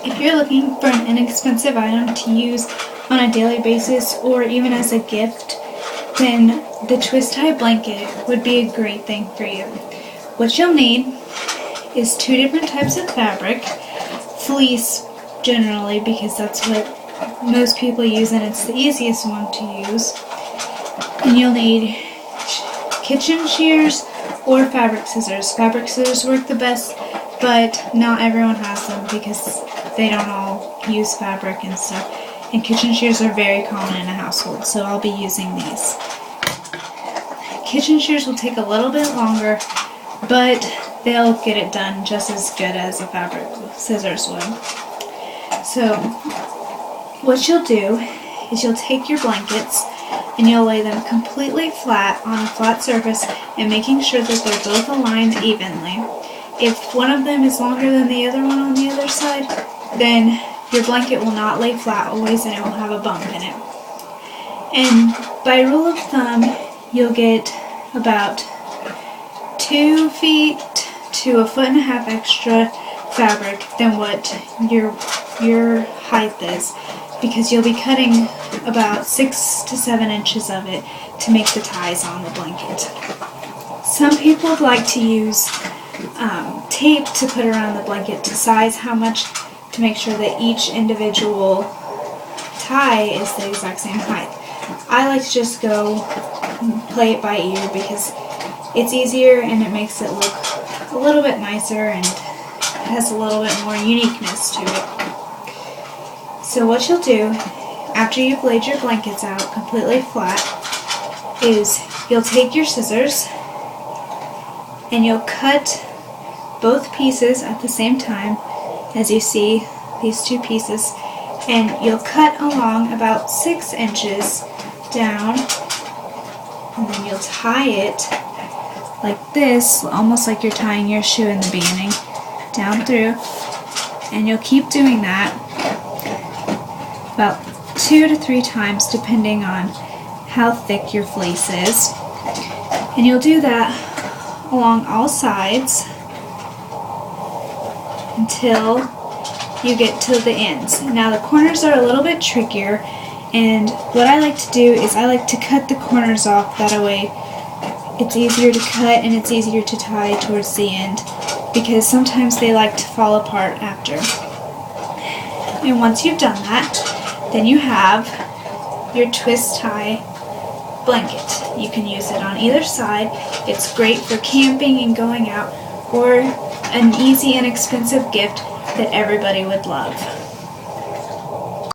If you're looking for an inexpensive item to use on a daily basis or even as a gift, then the twist tie blanket would be a great thing for you. What you'll need is 2 different types of fabric, fleece generally because that's what most people use and it's the easiest one to use. And you'll need kitchen shears or fabric scissors. Fabric scissors work the best, but not everyone has them because they don't all use fabric and stuff. And kitchen shears are very common in a household, so I'll be using these. Kitchen shears will take a little bit longer, but they'll get it done just as good as a fabric scissors would. So what you'll do is you'll take your blankets and you'll lay them completely flat on a flat surface and making sure that they're both aligned evenly. If one of them is longer than the other one on the other side, then your blanket will not lay flat always and it will have a bump in it. And by rule of thumb, you'll get about 2 feet to 1.5 feet extra fabric than what your height is, because you'll be cutting about 6 to 7 inches of it to make the ties on the blanket. Some people like to use tape to put around the blanket to size how much, to make sure that each individual tie is the exact same height. I like to just go play it by ear because it's easier and it makes it look a little bit nicer and has a little bit more uniqueness to it. So what you'll do after you've laid your blankets out completely flat is you'll take your scissors and you'll cut both pieces at the same time, as you see these 2 pieces, and you'll cut along about 6 inches down, and then you'll tie it like this, almost like you're tying your shoe in the beginning, down through, and you'll keep doing that about 2 to 3 times depending on how thick your fleece is. And you'll do that along all sides until you get to the ends. Now the corners are a little bit trickier, and what I like to do is I like to cut the corners off, that way it's easier to cut and it's easier to tie towards the end, because sometimes they like to fall apart after. And once you've done that, then you have your twist tie blanket. You can use it on either side. It's great for camping and going out, or an easy, inexpensive gift that everybody would love.